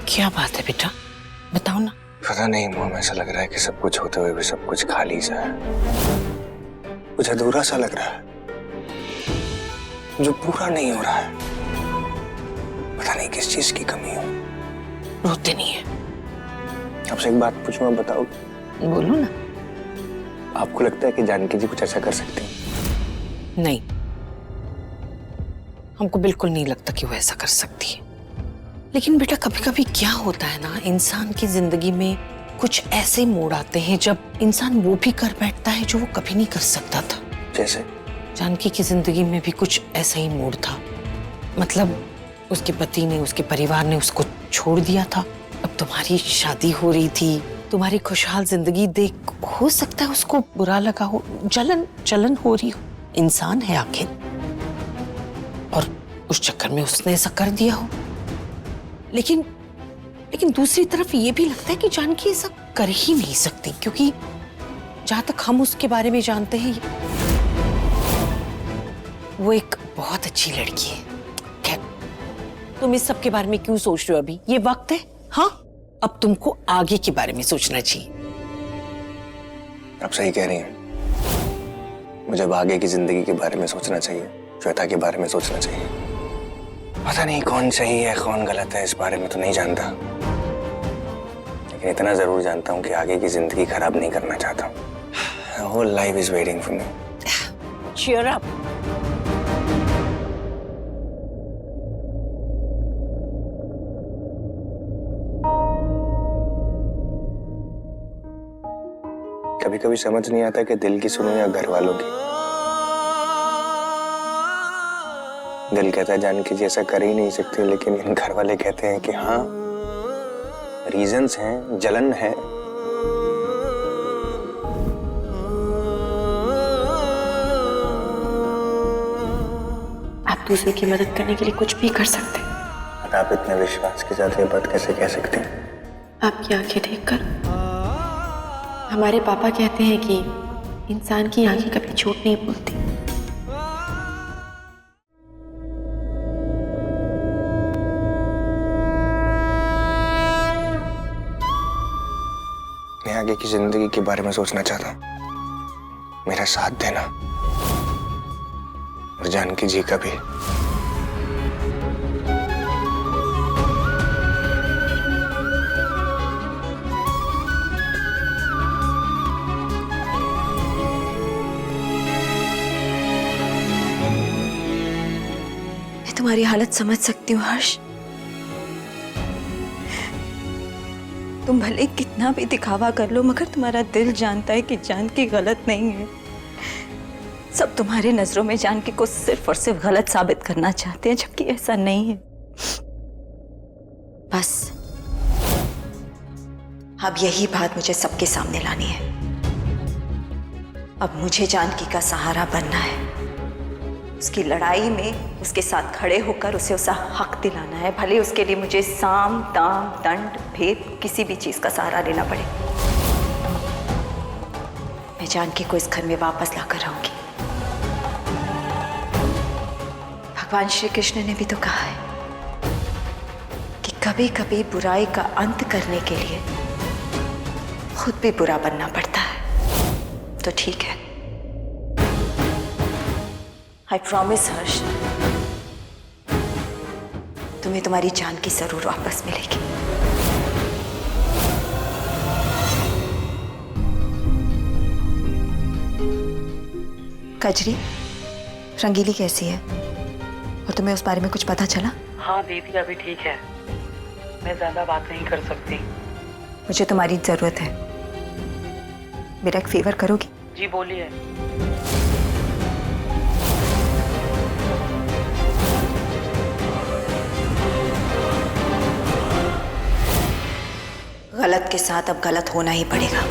क्या बात है बेटा, बताओ ना। पता नहीं मॉम, ऐसा लग रहा है कि सब कुछ होते हुए भी सब कुछ खाली सा है, कुछ अधूरा सा लग रहा है जो पूरा नहीं हो रहा है। पता नहीं किस चीज की कमी हो। रोते नहीं है? आपसे एक बात पूछूं, आप बताओ। बोलो ना। आपको लगता है कि जानकी जी कुछ ऐसा कर सकती हैं? नहीं, हमको बिल्कुल नहीं लगता कि वो ऐसा कर सकती है। लेकिन बेटा कभी कभी क्या होता है ना, इंसान की जिंदगी में कुछ ऐसे मोड़ आते हैं जब इंसान वो भी कर बैठता है जो वो कभी नहीं कर सकता था। जैसे? जानकी की जिंदगी में भी कुछ ऐसा ही मोड़ था। मतलब उसके पति ने, उसके परिवार ने उसको छोड़ दिया था। अब तुम्हारी शादी हो रही थी, तुम्हारी खुशहाल जिंदगी देख हो सकता है उसको बुरा लगा हो, जलन हो रही हो। इंसान है आखिर, और उस चक्कर में उसने ऐसा कर दिया हो। लेकिन दूसरी तरफ ये भी लगता है कि जानकी ऐसा कर ही नहीं सकती, क्योंकि जहां तक हम उसके बारे में जानते हैं वो एक बहुत अच्छी लड़की है। खैर, तुम इस सब के बारे में क्यों सोच रहे हो अभी? ये वक्त है, हाँ, अब तुमको आगे के बारे में सोचना चाहिए। आप सही कह रही हैं, मुझे अब आगे की जिंदगी के बारे में सोचना चाहिए, श्वेता के बारे में सोचना चाहिए। पता नहीं कौन सही है कौन गलत है, इस बारे में तो नहीं जानता, लेकिन इतना जरूर जानता हूँ कि आगे की जिंदगी खराब नहीं करना चाहता हूँ। Whole life is waiting for me. Cheer up. कभी कभी समझ नहीं आता कि दिल की सुनो या घर वालों की। दिल कहता है जानकी जी ऐसा कर ही नहीं सकती, लेकिन घर वाले कहते हैं कि हाँ, रीजंस हैं, जलन है। आप दूसरे की मदद करने के लिए कुछ भी कर सकते हैं। और आप इतने विश्वास के साथ ये बात कैसे कह सकते हैं? आपकी आंखें देखकर हमारे पापा कहते हैं कि इंसान की आंखें कभी झूठ नहीं बोलती। मैं आगे की जिंदगी के बारे में सोचना चाहता हूँ, मेरा साथ देना, और जानकी जी का भी। मैं तुम्हारी हालत समझ सकती हूँ हर्ष। तुम भले कितना भी दिखावा कर लो, मगर तुम्हारा दिल जानता है कि जानकी गलत नहीं है। सब तुम्हारे नजरों में जानकी को सिर्फ और सिर्फ गलत साबित करना चाहते हैं, जबकि ऐसा नहीं है। बस अब यही बात मुझे सबके सामने लानी है। अब मुझे जानकी का सहारा बनना है। उसकी लड़ाई में उसके साथ खड़े होकर उसे उसका हक दिलाना है, भले उसके लिए मुझे साम दाम दंड भेद किसी भी चीज का सहारा लेना पड़े। मैं जानकी को इस घर में वापस लाकर रहूंगी। भगवान श्री कृष्ण ने भी तो कहा है कि कभी कभी बुराई का अंत करने के लिए खुद भी बुरा बनना पड़ता है। तो ठीक है, I promise हर्ष, तुम्हें तुम्हारी जानकी जरूर वापस मिलेगी। कजरी, रंगीली कैसी है? और तुम्हें उस बारे में कुछ पता चला? हाँ दीदी, अभी ठीक है। मैं ज्यादा बात नहीं कर सकती। मुझे तुम्हारी जरूरत है। मेरा एक फेवर करोगी? जी बोलिए। गलत के साथ अब गलत होना ही पड़ेगा।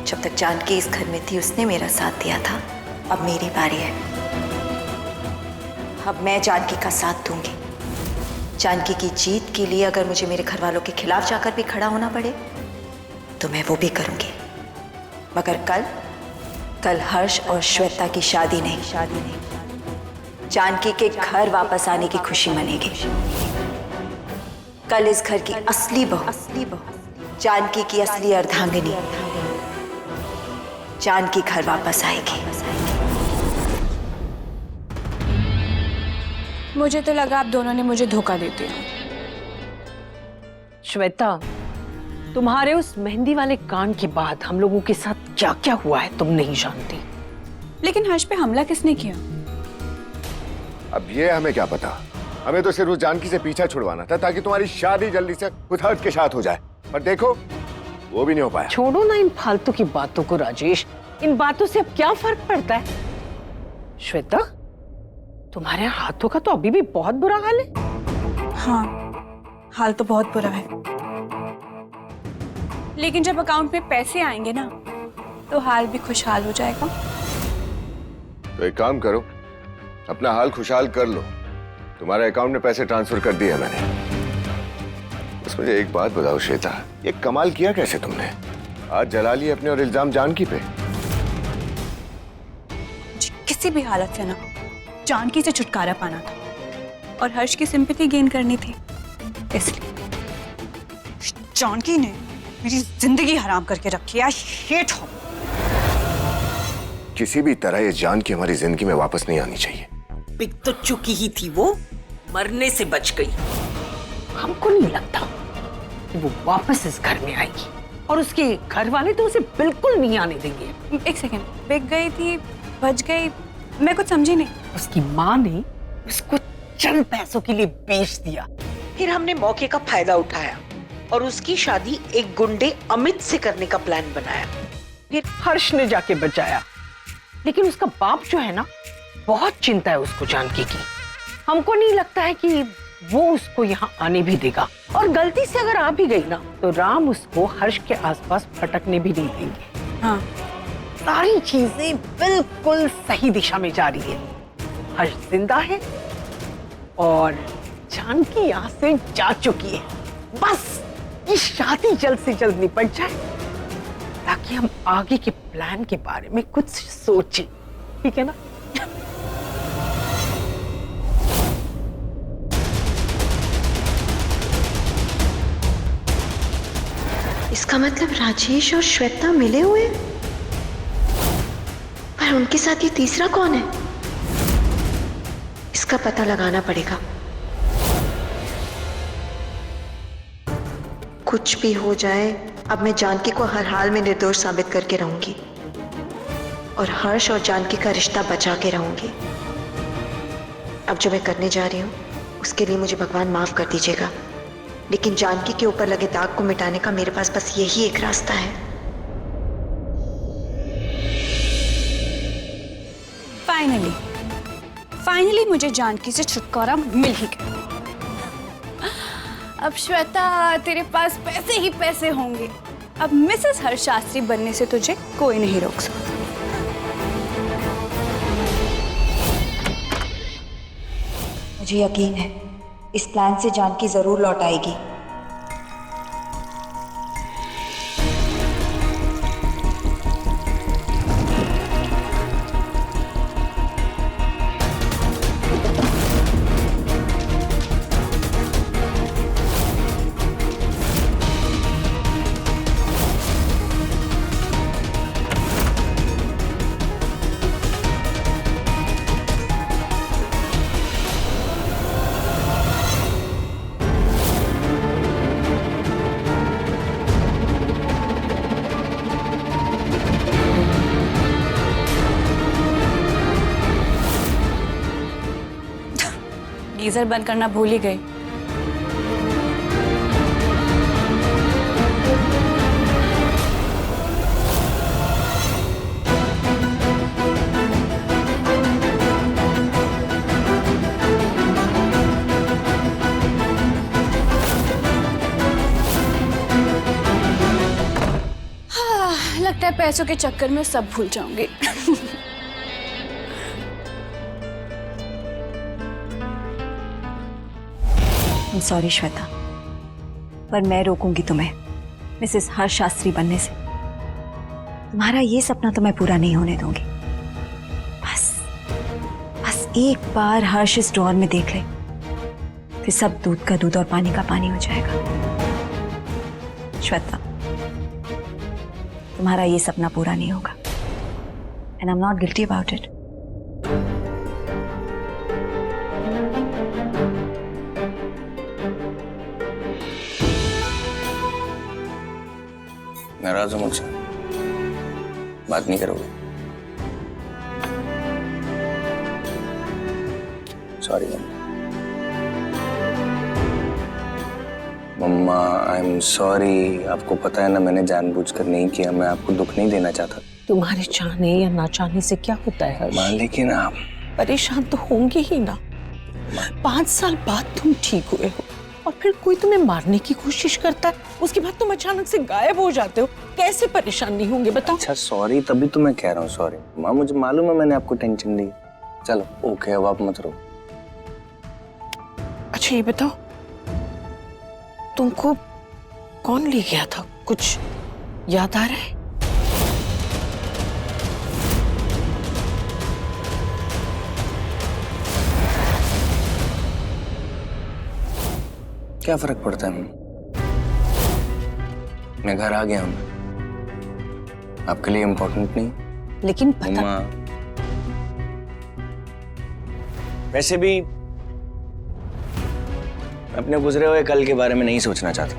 जब तक जानकी इस घर में थी उसने मेरा साथ दिया था, अब मेरी बारी है। अब मैं जानकी का साथ दूंगी। जानकी की जीत के लिए अगर मुझे मेरे घर वालों के खिलाफ जाकर भी खड़ा होना पड़े तो मैं वो भी करूंगी। मगर कल हर्ष और श्वेता की शादी नहीं, जानकी के घर वापस आने की खुशी मनेगी। कल इस घर की असली बहू जानकी की असली अर्धांगिनी जानकी घर वापस आएगी। मुझे तो लगा आप दोनों ने मुझे धोखा दे दिया। श्वेता, तुम्हारे उस मेहंदी वाले कांड के बाद हम लोगों के साथ क्या क्या हुआ है तुम नहीं जानती। लेकिन हर्ष पे हमला किसने किया? अब ये हमें क्या पता, हमें तो सिर्फ उस जानकी से पीछा छुड़वाना था ताकि तुम्हारी शादी जल्दी से खुद हर्ष के साथ हो जाए, पर देखो वो भी नहीं हो पाया। छोड़ो ना इन फालतू की बातों को राजेश, इन बातों से अब क्या फर्क पड़ता है। श्वेता, तुम्हारे हाथों का तो अभी भी बहुत बुरा हाल है। हाँ, हाल तो बहुत बुरा है, लेकिन जब अकाउंट में पैसे आएंगे ना तो हाल भी खुशहाल हो जाएगा। तो एक काम करो, अपना हाल खुशहाल कर लो। तुम्हारे अकाउंट में पैसे ट्रांसफर कर दिए मैंने। बस मुझे एक बात बताओ श्वेता, ये कमाल किया कैसे तुमने? आज जला लिए अपने और इल्जाम जानकी पे। मुझे किसी भी हालत से ना जानकी से छुटकारा पाना था और हर्ष की सिंपैथी गेन करनी थी, इसलिए जानकी ने मेरी जिंदगी हराम करके रखी है। शेट हो। किसी भी तरह ये जानकी हमारी जिंदगी में वापस नहीं आनी चाहिए। बिक तो चुकी ही थी, वो मरने से बच गई। हमको नहीं लगता कि वो वापस इस घर में आएगी, और उसके घर वाले तो उसे बिल्कुल नहीं आने देंगे। एक सेकेंड, बिक गई थी, बच गई, मैं कुछ समझी नहीं। उसकी माँ ने उसको चंद पैसों के लिए बेच दिया, फिर हमने मौके का फायदा उठाया और उसकी शादी एक गुंडे अमित से करने का प्लान बनाया। फिर हर्ष ने जाके बचाया, लेकिन उसका बाप जो है ना, बहुत चिंता है उसको जानकी की। हमको नहीं लगता है कि वो उसको यहाँ आने भी देगा, और गलती से अगर आ भी गई ना तो राम उसको हर्ष के आसपास फटकने भी नहीं देंगे। हाँ, सारी चीजें बिल्कुल सही दिशा में जा रही है। हर्ष जिंदा है और जानकी यहाँ से जा चुकी है। बस ये शादी जल्द से जल्द निपट जाए ताकि हम आगे के प्लान के बारे में कुछ सोचें, ठीक है ना? इसका मतलब राजेश और श्वेता मिले हुए, पर उनके साथ ये तीसरा कौन है? इसका पता लगाना पड़ेगा। कुछ भी हो जाए, अब मैं जानकी को हर हाल में निर्दोष साबित करके रहूंगी और हर्ष और जानकी का रिश्ता बचा के रहूंगी। अब जो मैं करने जा रही हूँ उसके लिए मुझे भगवान माफ कर दीजिएगा, लेकिन जानकी के ऊपर लगे दाग को मिटाने का मेरे पास बस यही एक रास्ता है। फाइनली मुझे जानकी से छुटकारा मिल ही गया। अब श्वेता, तेरे पास पैसे ही पैसे होंगे। अब मिसेस हर्ष शास्त्री बनने से तुझे कोई नहीं रोक सकता। मुझे यकीन है इस प्लान से जानकी जरूर लौट आएगी। गीजर बंद करना भूल ही गई। लगता है पैसों के चक्कर में सब भूल जाऊंगी। सॉरी श्वेता, पर मैं रोकूंगी तुम्हें मिसेस हर्ष शास्त्री बनने से। तुम्हारा ये सपना तो मैं पूरा नहीं होने दूंगी। बस एक बार हर्ष इस डोर में देख ले, फिर सब दूध का दूध और पानी का पानी हो जाएगा। श्वेता, तुम्हारा ये सपना पूरा नहीं होगा। And I am not guilty about it. नाराज हो मुझसे? बात नहीं करोगे? सॉरी मम्मा, आई एम सॉरी। आपको पता है ना, मैंने जानबूझकर नहीं किया, मैं आपको दुख नहीं देना चाहता। तुम्हारे चाहने या ना चाहने से क्या होता है हर्ष? मां, लेकिन आप परेशान तो होंगे ही ना। 5 साल बाद तुम ठीक हुए हो और फिर कोई तुम्हें मारने की कोशिश करता है, उसके बाद तुम अचानक से गायब हो जाते हो। कैसे परेशान नहीं होंगे बताओ? अच्छा सॉरी, तभी तो मैं कह रहा हूँ सॉरी। मां, मुझे मालूम है मैंने आपको टेंशन दी। चलो ओके, अब आप मत रो। अच्छा ये बताओ, तुमको कौन ले गया था? कुछ याद आ रहा है? क्या फर्क पड़ता है? मैं घर आ गया हूं, आपके लिए इम्पोर्टेंट नहीं? लेकिन पता मम्मा, वैसे भी अपने गुजरे हुए कल के बारे में नहीं सोचना चाहता।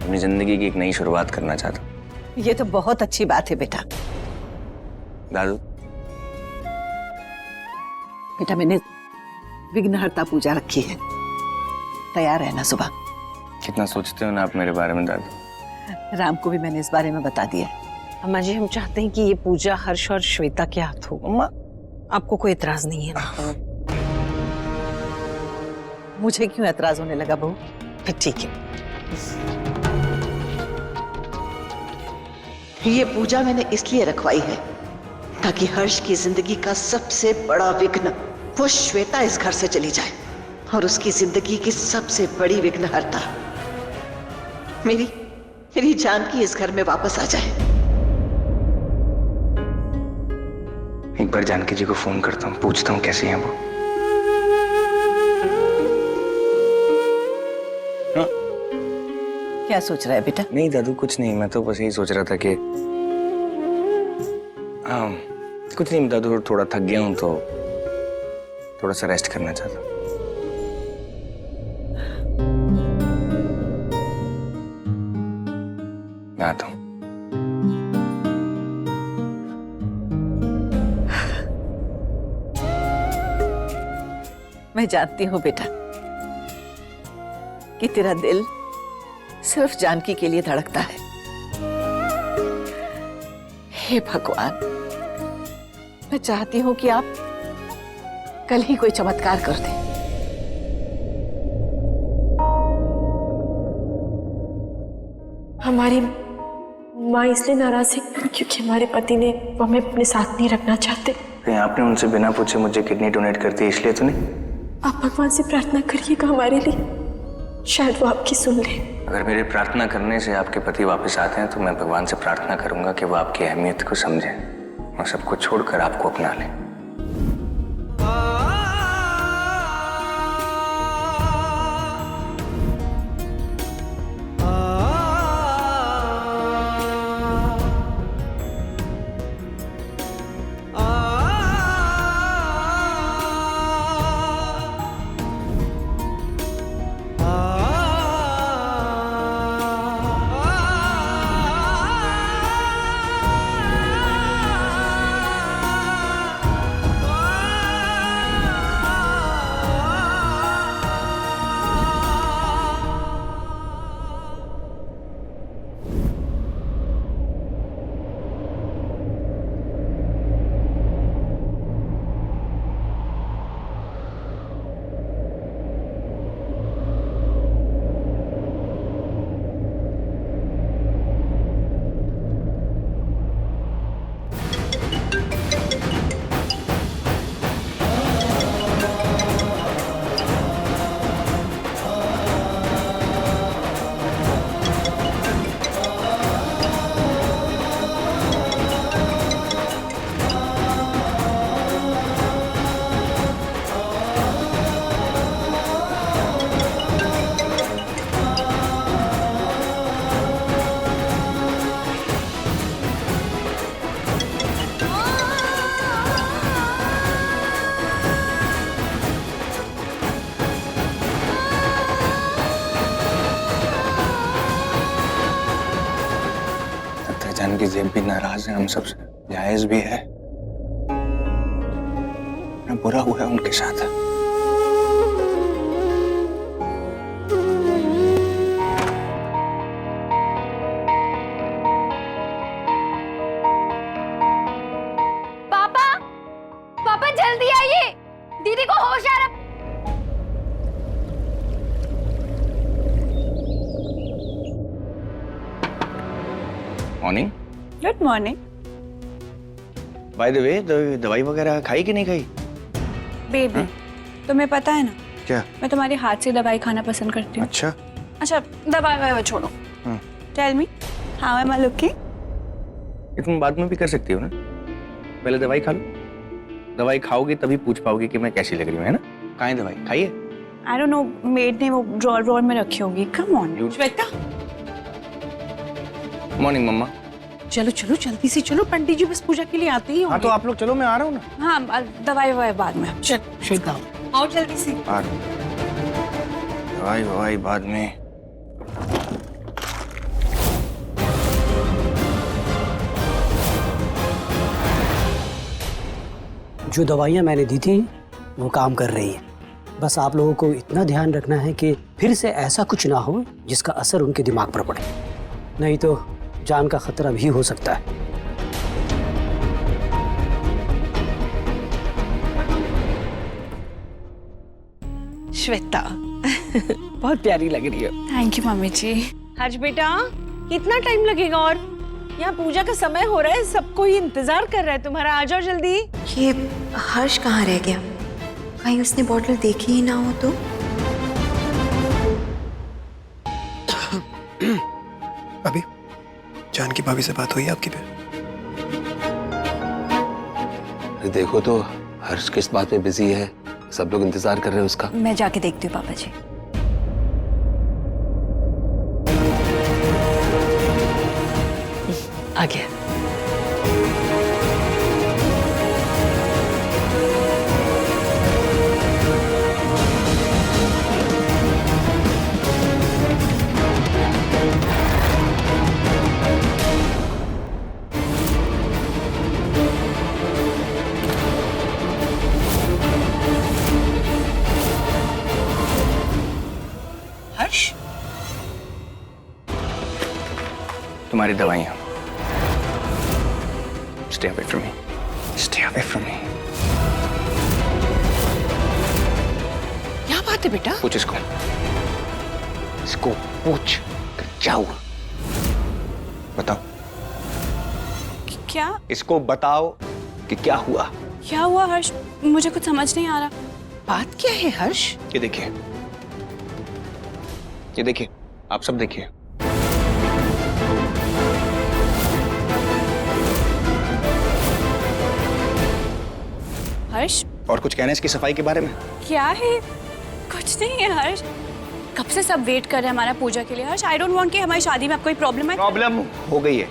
अपनी जिंदगी की एक नई शुरुआत करना चाहता। ये तो बहुत अच्छी बात है बेटा। दादू, बेटा मैंने विघ्नहर्ता पूजा रखी है, तैयार रहना सुबह। कितना सोचते हो ना आप मेरे बारे में दादू। राम को भी मैंने इस बारे में बता दिया। अम्मा जी, हम चाहते हैं कि ये पूजा हर्ष और श्वेता के हाथ हो। मम्मा, आपको कोई एतराज नहीं है ना? मुझे क्यों एतराज होने लगा बहू? फिर ठीक है। ये पूजा मैंने इसलिए रखवाई है ताकि हर्ष की जिंदगी का सबसे बड़ा विघ्न, वो श्वेता इस घर से चली जाए और उसकी जिंदगी की सबसे बड़ी विघ्नहर्ता मेरी जानकी इस घर में वापस आ जाए। एक बार जानकी जी को फोन करता हूँ, पूछता हूँ कैसी हैं वो। हाँ? क्या सोच रहा है बेटा? नहीं दादू, कुछ नहीं। मैं तो बस यही सोच रहा था कि कुछ नहीं दादू, थोड़ा थक गया हूँ तो थोड़ा सा रेस्ट करना चाहता हूँ। मैं आता हूँ। मैं जानती हूँ बेटा कि तेरा दिल सिर्फ जानकी के लिए धड़कता है। हे भगवान, मैं चाहती हूँ कि आप कल ही कोई चमत्कार कर दें। हमारी माँ इसलिए नाराज है क्योंकि हमारे पति ने वो हमें अपने साथ नहीं रखना चाहते। कहीं आपने उनसे बिना पूछे मुझे किडनी डोनेट कर दी इसलिए तो नहीं? आप भगवान से प्रार्थना करिएगा हमारे लिए, शायद वो आपकी सुन ले। अगर मेरी प्रार्थना करने से आपके पति वापस आते हैं तो मैं भगवान से प्रार्थना करूंगा कि वो आपकी अहमियत को समझें और सबको छोड़कर आपको अपना लें। जानकी जेब भी नाराज है हम सबसे, जायज भी है। बुरा हुआ है उनके साथ। पापा, पापा जल्दी आइए, दीदी को होश आ रहा। Morning. Good morning. By the way, दवाई वगैरह खाई कि नहीं खाई? बेबी, तुम्हें पता है ना क्या? मैं तुम्हारे हाथ से दवाई खाना पसंद करती हूँ। अच्छा। अच्छा, दवाई छोड़ो। Tell me, how am I looking? ये तुम बाद में भी कर सकती हो ना, पहले दवाई खा लो। दवाई खाओगी तभी पूछ पाओगी कि मैं कैसी लग रही हूँ, है ना? कहाँ है दवाई? खाइए। आई डोंट नो, मेड ने वो ड्रॉर में रखी होगी। कम ऑन श्वेता, मॉर्निंग मम्मा। चलो चलो जल्दी से चलो, पंडित जी बस पूजा के लिए आते ही होंगे। हाँ तो आप लोग चलो, मैं आ रहा हूँ ना। हाँ, दवाई बाद में। चल श्वेता आओ जल्दी से। आ रहा हूँ। दवाई बाद में। जो दवाइयाँ मैंने दी थी वो काम कर रही है। बस आप लोगों को इतना ध्यान रखना है कि फिर से ऐसा कुछ ना हो जिसका असर उनके दिमाग पर पड़े, नहीं तो जान का खतरा भी हो सकता है। श्वेता बहुत प्यारी लग रही है। थैंक यू मम्मी जी। हर्ष बेटा, कितना टाइम लगेगा? और यहाँ पूजा का समय हो रहा है, सबको ही इंतजार कर रहा है तुम्हारा, आ जाओ जल्दी। ये हर्ष कहाँ रह गया? कहीं उसने बॉटल देखी ही ना हो तो। अभी जानकी भाभी से बात हुई आपकी फिर? देखो तो हर्ष किस बात में बिजी है, सब लोग इंतजार कर रहे हैं उसका। मैं जाके देखती हूँ पापा जी। आ गया। हर्ष, तुम्हारी दवाइयाँ। Stay away from me. Stay away from me. क्या बात है बेटा? पूछ इसको। इसको पूछ कि क्या हुआ। बताओ। क्या? इसको बताओ कि क्या हुआ। क्या हुआ हर्ष? मुझे कुछ समझ नहीं आ रहा। बात क्या है हर्ष? ये देखिए, ये देखिए, आप सब देखिए। हर्ष, और कुछ कहना है इसकी सफाई के बारे में? क्या है? कुछ नहीं है हर्ष। कब से सब वेट कर रहे हैं हमारा पूजा के लिए। हर्ष, आई डोंट वांट कि हमारी शादी में आपको कोई प्रॉब्लम है। प्रॉब्लम हो गई है।